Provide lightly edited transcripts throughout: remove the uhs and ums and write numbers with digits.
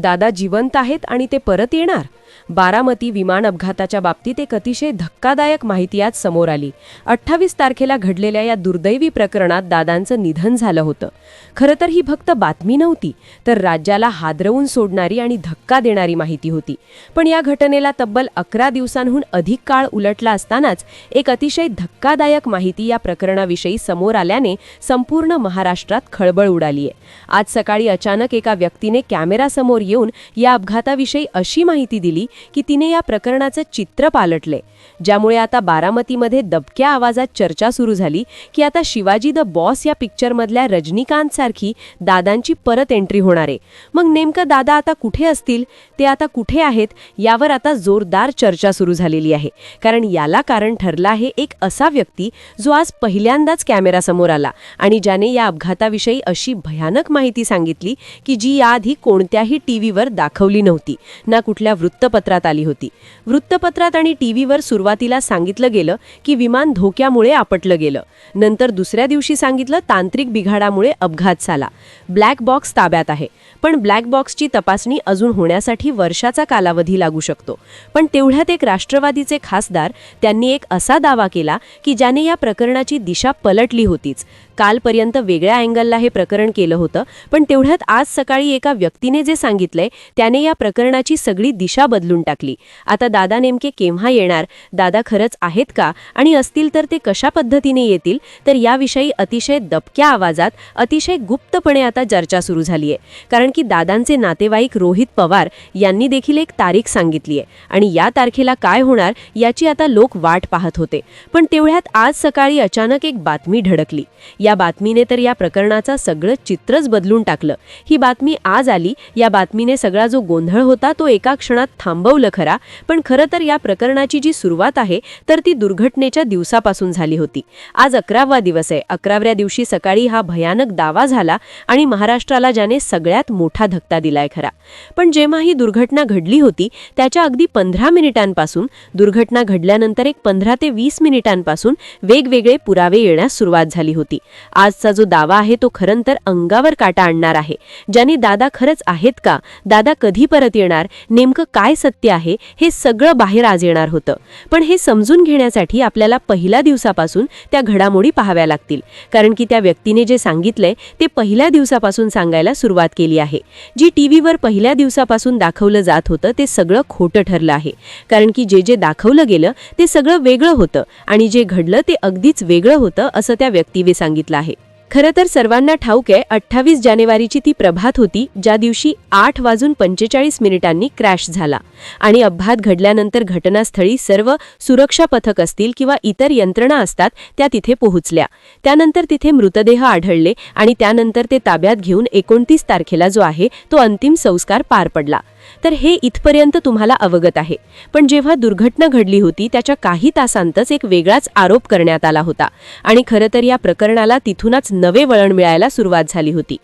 दादा जिवंत आहेत आणि ते परत येणार? बारामती विमान अपघाताच्या बाबतीत एक अतिशय धक्कादायक माहिती आज समोर आली. 28 तारखेला घडलेल्या या दुर्दैवी प्रकरणात दादांचं निधन झालं होतं. खरं तर ही फक्त बातमी नव्हती, तर राज्याला हादरवून सोडणारी आणि धक्का देणारी माहिती होती. पण या घटनेला तब्बल 11 दिवसांहून अधिक काळ उलटला असतानाच एक अतिशय धक्कादायक माहिती या प्रकरणाविषयी समोर आल्याने संपूर्ण महाराष्ट्रात खळबळ उडालीय. आज सकाळी अचानक एका व्यक्तीने कॅमेरासमोर येऊन या अपघाताविषयी अशी माहिती दिली की तिने या प्रकरणाचं चित्र पालटले, ज्यामुळे आता बारामतीमध्ये दबक्या आवाजात चर्चा सुरू झाली की आता शिवाजी द बॉस या पिक्चरमधल्या रजनीकांत सारखी दादांची परत एंट्री होणार आहे. मग नेमकं दादा आता कुठे असतील, ते आता कुठे आहेत, यावर आता जोरदार चर्चा सुरू झालेली आहे. कारण याला कारण ठरला आहे एक असा व्यक्ती जो आज पहिल्यांदाच कॅमेरासमोर आला आणि ज्याने या अपघाताविषयी अशी भयानक माहिती सांगितली की जी याआधी कोणत्याही टीव्हीवर दाखवली नव्हती, ना कुठल्या वृत्तपत्रात आली होती. वृत्तपत्रात आणि टीव्हीवर सुरुवातीला सांगितलं गेलं की विमान धोक्यामुळे आपटलं गेलं. नंतर दुसऱ्या दिवशी सांगितलं तांत्रिक बिघाडामुळे अपघात झाला. ब्लॅक बॉक्स ताब्यात आहे, पण ब्लॅक बॉक्सची तपासणी अजून होण्यासाठी वर्षाचा कालावधी लागू शकतो. पण तेवढ्यात एक राष्ट्रवादीचे खासदार त्यांनी एक असा दावा केला की ज्याने या प्रकरणाची दिशा पलटली होतीच. कालपर्यंत वेगळ्या अँगलला हे प्रकरण केलं होतं, पण तेवढ्यात आज सकाळी एका व्यक्तीने जे सांगितलंय त्याने या प्रकरणाची सगळी दिशा बदलून टाकली. आता दादा नेमके केव्हा येणार, दादा खरंच आहेत का, आणि असतील तर ते कशा पद्धतीने येतील, तर याविषयी अतिशय दबक्या आवाजात अतिशय गुप्तपणे आता चर्चा सुरू झालीय. कारण की दादांचे नातेवाईक रोहित पवार यांनी देखील एक तारीख सांगितली आहे आणि या तारखेला काय होणार याची आता लोक वाट पाहत होते. पण तेवढ्यात आज सकाळी अचानक एक बातमी धडकली. या बातमीने तर या प्रकरणाचं सगळं चित्रच बदलून टाकलं. ही बातमी आज आली, या बातमीने सगळा जो गोंधळ होता तो एका क्षणात थांबवलं खरा, पण खरं तर या प्रकरणाची जी सुरुवात आहे तर ती दुर्घटनेच्या दिवसापासून झाली होती. आज 11वा दिवस आहे. 11व्या दिवशी सकाळी हा भयानक दावा झाला आणि महाराष्ट्राला ज्याने सगळ्यात मोठा धक्का दिलाय खरा. पण जेव्हा ही दुर्घटना घडली होती त्याच्या अगदी 15 मिनिटांपासून, दुर्घटना घडल्यानंतर एक 15 ते 20 मिनिटांपासून वेगवेगळे पुरावे येण्यास सुरुवात झाली होती. आजचा जो दावा आहे तो खरं तर अंगावर काटा आणणार आहे. ज्याने दादा खरंच आहेत का, दादा कधी परत येणार, नेमकं काय सत्य आहे, हे सगळं बाहेर आज येणार होतं. पण हे समजून घेण्यासाठी आपल्याला पहिल्या दिवसापासून त्या घडामोडी पाहाव्या लागतील. कारण की त्या व्यक्तीने जे सांगितलंय ते पहिल्या दिवसापासून सांगायला सुरुवात केली आहे. जी टीव्हीवर पहिल्या दिवसापासून दाखवलं जात होतं ते सगळं खोटं ठरलं आहे. कारण की जे दाखवलं गेलं ते सगळं वेगळं होतं आणि जे घडलं ते अगदीच वेगळं होतं असं त्या व्यक्तीने सांगितलं आहे. खरं तर सर्वांना ठाऊक आहे 28 जानेवारीची ती प्रभात होती ज्या दिवशी 8:45 क्रॅश झाला आणि अपघात घडल्यानंतर घटनास्थळी सर्व सुरक्षा पथक असतील किंवा इतर यंत्रणा असतात त्या तिथे पोहोचल्या. त्यानंतर तिथे मृतदेह आढळले आणि त्यानंतर ते ताब्यात घेऊन 29 तारखेला जो आहे तो अंतिम संस्कार पार पडला. तर हे इथपर्यंत तुम्हाला अवगत आहे. पण जेव्हा दुर्घटना घडली होती त्याच्या काही तासांतच एक वेगळाच आरोप करण्यात आला होता आणि खरं तर या प्रकरणाला तिथूनच नवे वळण मिळायला सुरुवात झाली होती.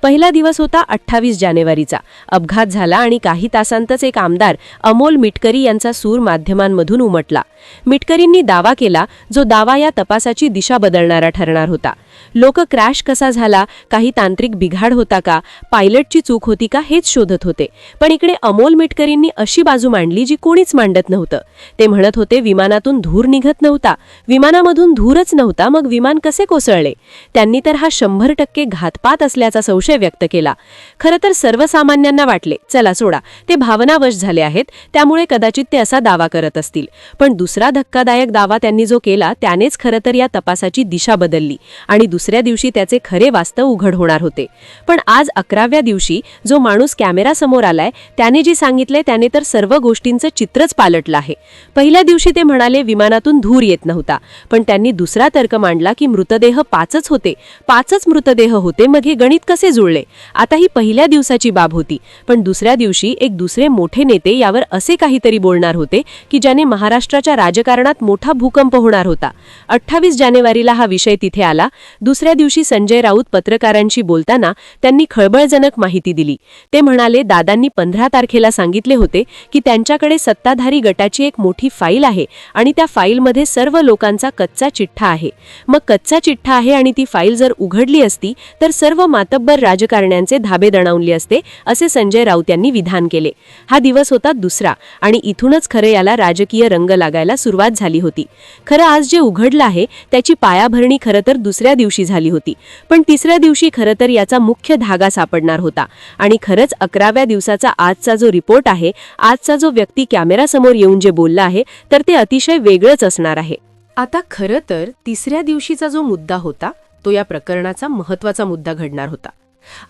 पहिला दिवस होता 28 जानेवारीचा. अपघात झाला आणि काही तासांतच एक आमदार अमोल मिटकरी यांचा सूर माध्यमांमधून उमटला. मिटकरींनी दावा केला जो दावा या तपासाची दिशा बदलणारा ठरणार होता. लोक क्रॅश कसा झाला, काही तांत्रिक बिघाड होता का, पायलटची चूक होती का, हेच शोधत होते. पण इकडे अमोल मिटकरींनी अशी बाजू मांडली जी कोणीच मांडत नव्हतं. ते म्हणत होते विमानातून धूर निघत नव्हता, विमानामधून धूरच नव्हता, मग विमान कसे कोसळले. त्यांनी तर हा 100% घातपात असल्याचा संशय व्यक्त केला. खरं तर सर्वसामान्यांना वाटले चला सोडा, ते भावनावश झाले आहेत त्यामुळे कदाचित ते असा दावा करत असतील. पण दुसरा धक्कादायक दावा त्यांनी जो केला त्यानेच खरं तर या तपासाची दिशा बदलली आणि दुसऱ्या दिवशी त्याचे खरे वास्तव उघड होणार होते. पण आज 11व्या दिवशी जो माणूस कॅमेरासमोर आलाय त्याने जे सांगितले त्याने तर सर्व गोष्टींचं चित्रच पालटलं आहे. पहिल्या दिवशी ते म्हणाले विमानातून धूर येत नव्हता, पण त्यांनी दुसरा तर्क मांडला की मृतदेह 5च होते, 5च मृतदेह होते, मग हे गणित कसे जुळले. आता ही पहिल्या दिवसाची बाब होती. पण दुसऱ्या दिवशी एक दुसरे मोठे नेते यावर असे काहीतरी बोलणार होते की ज्याने महाराष्ट्राच्या राजकारणात मोठा भूकंप होणार होता. 28 जानेवारीला हा विषय तिथे आला. दुसऱ्या दिवशी संजय राऊत पत्रकारांशी बोलताना त्यांनी खळबळजनक माहिती दिली. ते म्हणाले, दादांनी 15 तारखेला सांगितले होते की त्यांच्याकडे सत्ताधारी गटाची एक मोठी फाईल आहे आणि त्या फाईलमध्ये सर्व लोकांचा कच्चा चिठ्ठा आहे. मग कच्चा चिठ्ठा आहे आणि ती फाईल जर उघडली असती तर सर्व मातब्बर राजकारण्यांचे धाबे दणावले असते, असे संजय राऊत यांनी विधान केले. हा दिवस होता दुसरा आणि इथूनच खरे याला राजकीय रंग लागायला सुरुवात झाली होती. खरं आज जे उघडलं आहे त्याची पायाभरणी खरं तर दुसऱ्या दिवशी झाली होती, पण तिसऱ्या दिवशी खरं तर याचा मुख्य धागा सापडणार होता. आणि खरंच 11व्या दिवसाचा आजचा जो रिपोर्ट आहे, आजचा जो व्यक्ती कॅमेरासमोर येऊन जे बोलला आहे, तर ते अतिशय वेगळंच असणार आहे. आता खरं तर तिसऱ्या दिवशीचा जो मुद्दा होता तो या प्रकरणाचा महत्त्वाचा मुद्दा घडणार होता.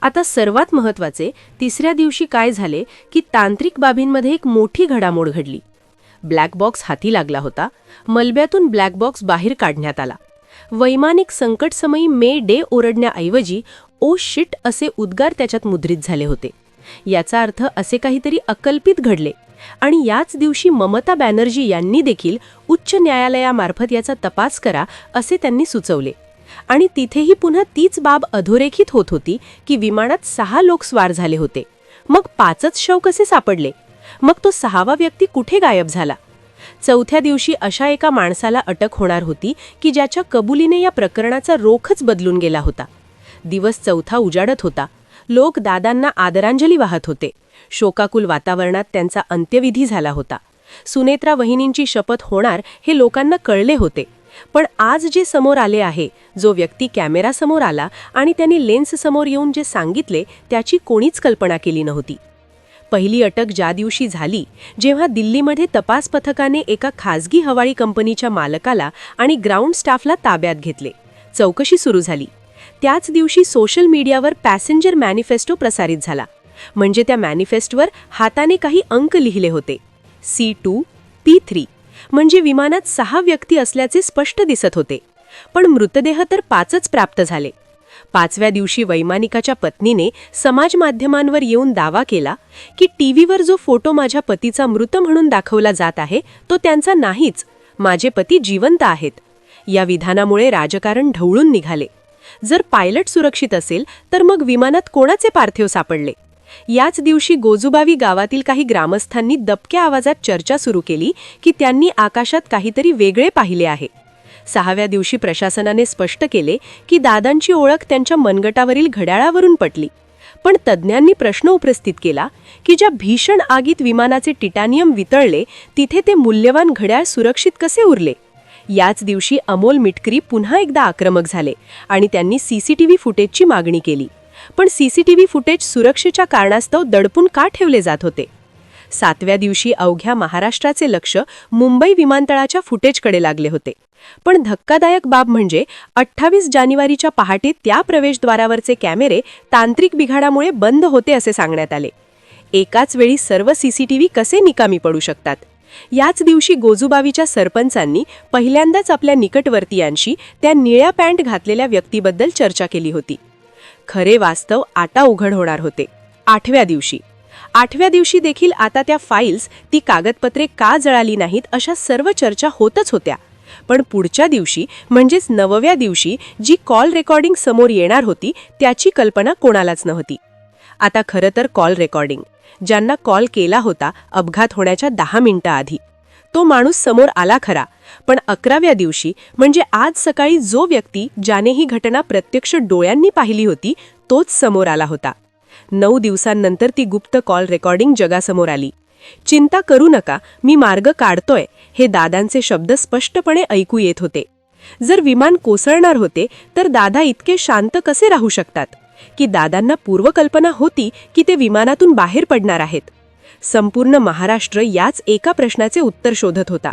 आता सर्वात महत्त्वाचे, तिसऱ्या दिवशी काय झाले की तांत्रिक बाबींमध्ये एक मोठी घडामोड घडली. ब्लॅक बॉक्स हाती लागला होता. मलब्यातून ब्लॅक बॉक्स बाहेर काढण्यात आला. वैमानिक संकटसमयी मे डे ओरडण्याऐवजी ओ शिट असे उद्गार त्याच्यात मुद्रित झाले होते. याचा अर्थ असे काहीतरी अकल्पित घडले आणि याच दिवशी ममता बॅनर्जी यांनी देखील उच्च न्यायालयामार्फत याचा तपास करा असे त्यांनी सुचवले. आणि तिथेही पुन्हा तीच बाब अधोरेखित होत होती की विमानात 6 लोक स्वार झाले होते. मग 5च शव कसे सापडले? मग तो 6वा व्यक्ती कुठे गायब झाला? चौथ्या दिवशी अशा एका माणसाला अटक होणार होती की ज्याच्या कबुलीने या प्रकरणाचा रोखच बदलून गेला होता. दिवस चौथा उजाडत होता. लोक दादांना आदरांजली वाहत होते. शोकाकुल वातावरणात त्यांचा अंत्यविधी झाला होता. सुनेत्रा वहिनींची शपथ होणार हे लोकांना कळले होते. पण आज जे समोर आले आहे, जो व्यक्ती कॅमेरासमोर आला आणि त्यांनी लेन्ससमोर येऊन जे सांगितले, त्याची कोणीच कल्पना केली नव्हती. पहिली अटक ज्या दिवशी झाली, जेव्हा दिल्लीमध्ये तपास पथकाने एका खासगी हवाई कंपनीच्या मालकाला आणि ग्राउंड स्टाफला ताब्यात घेतले. चौकशी सुरू झाली. त्याच दिवशी सोशल मीडियावर पॅसेंजर मॅनिफेस्टो प्रसारित झाला. म्हणजे त्या मॅनिफेस्टोवर हाताने काही अंक लिहिले होते. C2, P3 म्हणजे विमानात 6 व्यक्ती असल्याचे स्पष्ट दिसत होते. पण मृतदेह तर 5च प्राप्त झाले. 5व्या दिवशी वैमानिकाच्या पत्नीने समाज माध्यमांवर येऊन दावा केला की टीव्हीवर जो फोटो माझ्या पतीचा मृत म्हणून दाखवला जात आहे तो त्यांचा नाहीच, माझे पती जिवंत आहेत. या विधानामुळे राजकारण ढवळून निघाले. जर पायलट सुरक्षित असेल तर मग विमानात कोणाचे पार्थिव सापडले? याच दिवशी गोजुबावी गावातील काही ग्रामस्थांनी दबक्या आवाजात चर्चा सुरू केली की त्यांनी आकाशात काहीतरी वेगळे पाहिले आहे. 6व्या दिवशी प्रशासनाने स्पष्ट केले की दादांची ओळख त्यांच्या मनगटावरील घड्याळावरून पटली. पण तज्ज्ञांनी प्रश्न उपस्थित केला की ज्या भीषण आगीत विमानाचे टिटॅनियम वितळले तिथे ते मूल्यवान घड्याळ सुरक्षित कसे उरले? याच दिवशी अमोल मिटकरी पुन्हा एकदा आक्रमक झाले आणि त्यांनी CCTV फुटेजची मागणी केली. पण CCTV फुटेज सुरक्षेच्या कारणास्तव दडपून का ठेवले जात होते? 7व्या दिवशी अवघ्या महाराष्ट्राचे लक्ष मुंबई विमानतळाच्या फुटेजकडे लागले होते. पण धक्कादायक बाब म्हणजे 28 जानेवारीच्या पहाटे त्या प्रवेशद्वारावरचे कॅमेरे तांत्रिक बिघाडामुळे बंद होते असे सांगण्यात आले. एकाच वेळी सर्व CCTV कसे निकामी पडू शकतात? याच दिवशी गोजुबावीच्या सरपंचांनी पहिल्यांदाच आपल्या निकटवर्तीयांशी त्या निळ्या पॅन्ट घातलेल्या व्यक्तीबद्दल चर्चा केली होती. खरे वास्तव आता उघड होणार होते. 8व्या दिवशी देखील आता त्या फाईल्स, ती कागदपत्रे का जळाली नाहीत अशा सर्व चर्चा होतच होत्या. पण पुढच्या दिवशी म्हणजेच 9व्या दिवशी जी कॉल रेकॉर्डिंग समोर येणार होती त्याची कल्पना कोणालाच नव्हती. आता खरं तर कॉल रेकॉर्डिंग, ज्यांना कॉल केला होता अपघात होण्याच्या 10 मिनिटं आधी, तो माणूस समोर आला खरा. पण 11व्या दिवशी म्हणजे आज सकाळी जो व्यक्ती ज्याने ही घटना प्रत्यक्ष डोळ्यांनी पाहिली होती तोच समोर आला होता. 9 दिवसांनंतर ती गुप्त कॉल रेकॉर्डिंग जगासमोर आली. चिंता करू नका, मी मार्ग काढतोय, हे दादांचे शब्द स्पष्टपणे ऐकू येत होते. जर विमान कोसळणार होते तर दादा इतके शांत कसे राहू शकतात? की दादांना पूर्वकल्पना होती की ते विमानातून बाहेर पडणार आहेत? संपूर्ण महाराष्ट्र याच एका प्रश्नाचे उत्तर शोधत होता.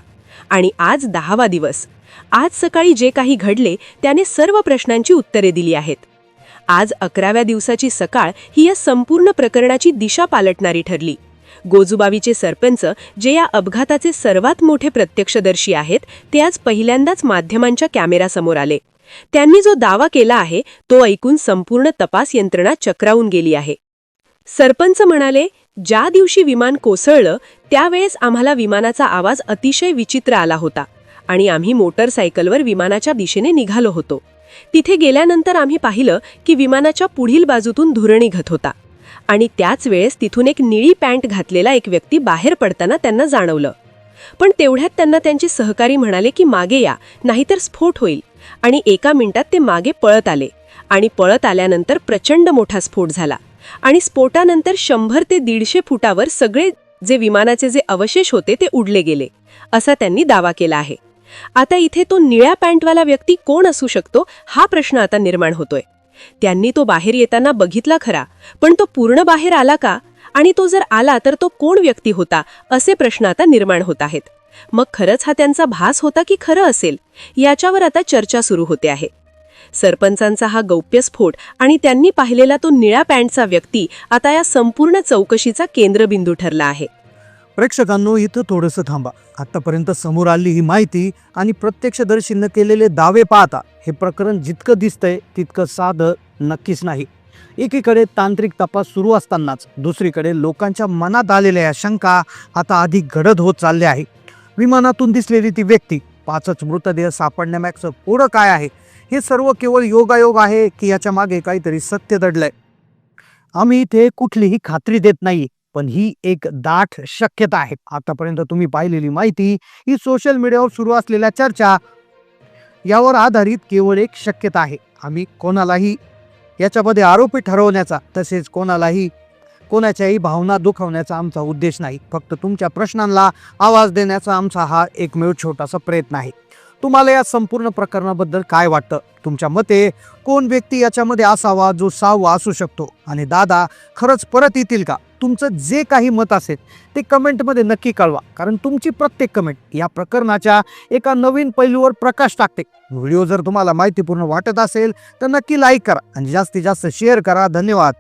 आणि आज 10वा दिवस. आज सकाळी जे काही घडले त्याने सर्व प्रश्नांची उत्तरे दिली आहेत. आज 11व्या दिवसाची सकाळ ही या संपूर्ण प्रकरणाची दिशा पालटणारी ठरली. गोजुबावीचे सरपंच, जे या अपघाताचे सर्वात मोठे प्रत्यक्षदर्शी आहेत, ते आज पहिल्यांदाच माध्यमांच्या कॅमेरासमोर आले. त्यांनी जो दावा केला आहे तो ऐकून संपूर्ण तपास यंत्रणा चक्रावून गेली आहे. सरपंच म्हणाले, ज्या दिवशी विमान कोसळलं त्यावेळेस आम्हाला विमानाचा आवाज अतिशय विचित्र आला होता आणि आम्ही मोटरसायकलवर विमानाच्या दिशेने निघालो होतो. तिथे गेल्यानंतर आम्ही पाहिलं की विमानाच्या पुढील बाजूतून धूर निघत होता आणि त्याच वेळेस तिथून एक निळी पॅन्ट घातलेला एक व्यक्ती बाहेर पडताना त्यांना जाणवलं. पण तेवढ्यात त्यांना त्यांचे सहकारी म्हणाले की मागे या, नाहीतर स्फोट होईल. आणि एका मिनिटात ते मागे पळत आले आणि पळत आल्यानंतर प्रचंड मोठा स्फोट झाला आणि स्फोटानंतर 100 ते 150 फुटावर सगळे जे विमानाचे जे अवशेष होते ते उडले गेले, असा त्यांनी दावा केला आहे. आता इथे तो निळ्या पॅन्टवाला व्यक्ती कोण असू शकतो हा प्रश्न आता निर्माण होतोय. त्यांनी तो बाहेर येताना बघितला खरा, पण तो पूर्ण बाहेर आला का, आणि तो जर आला तर तो कोण व्यक्ती होता, असे प्रश्न आता निर्माण होत आहेत. मग खरंच हा त्यांचा भास होता की खरं असेल, याच्यावर आता चर्चा सुरू होते आहे. सरपंचांचा हा गौप्यस्फोट आणि त्यांनी पाहिलेला तो निळ्या पॅन्टचा व्यक्ती आता या संपूर्ण चौकशीचा केंद्रबिंदू ठरला आहे. प्रेक्षकांनो, इथं थोडंसं थांबा. आतापर्यंत समोर आली ही माहिती आणि प्रत्यक्षदर्शींनी केलेले दावे पाहता हे प्रकरण जितकं दिसतंय तितकं साधं नक्कीच नाही. एकीकडे तांत्रिक तपास सुरू असतानाच दुसरीकडे लोकांच्या मनात आलेल्या शंका आता अधिक गडद होत चालल्या आहे. विमानातून दिसलेली ती व्यक्ती, 5च मृतदेह सापडण्यामागचं पुढं काय आहे, हे सर्व केवळ योगायोग आहे की याच्या मागे काहीतरी सत्य दडलंय. आम्ही इथे कुठलीही खात्री देत नाही, पण ही एक दाट शक्यता आहे. आतापर्यंत तुम्ही पाहिलेली माहिती ही सोशल मीडियावर सुरू असलेल्या चर्चा यावर आधारित केवळ एक शक्यता आहे. आम्ही कोणालाही याच्यामध्ये आरोपी ठरवण्याचा तसेच कोणाच्याही भावना दुखावण्याचा आमचा उद्देश नाही. फक्त तुमच्या प्रश्नांना आवाज देण्याचा आमचा हा एकमेव छोटासा प्रयत्न आहे. तुम्हाला या संपूर्ण प्रकरणाबद्दल काय वाटतं? तुमच्या मते कोण व्यक्ती याच्यामध्ये असावा जो सहावा असू शकतो? आणि दादा खरंच परत येतील का? तुमचं जे काही मत असेल ते कमेंटमध्ये नक्की कळवा, कारण तुमची प्रत्येक कमेंट या प्रकरणाच्या एका नवीन पैलूवर प्रकाश टाकते. व्हिडिओ जर तुम्हाला माहितीपूर्ण वाटत असेल तर नक्की लाईक करा आणि जास्तीत जास्त शेअर करा. धन्यवाद.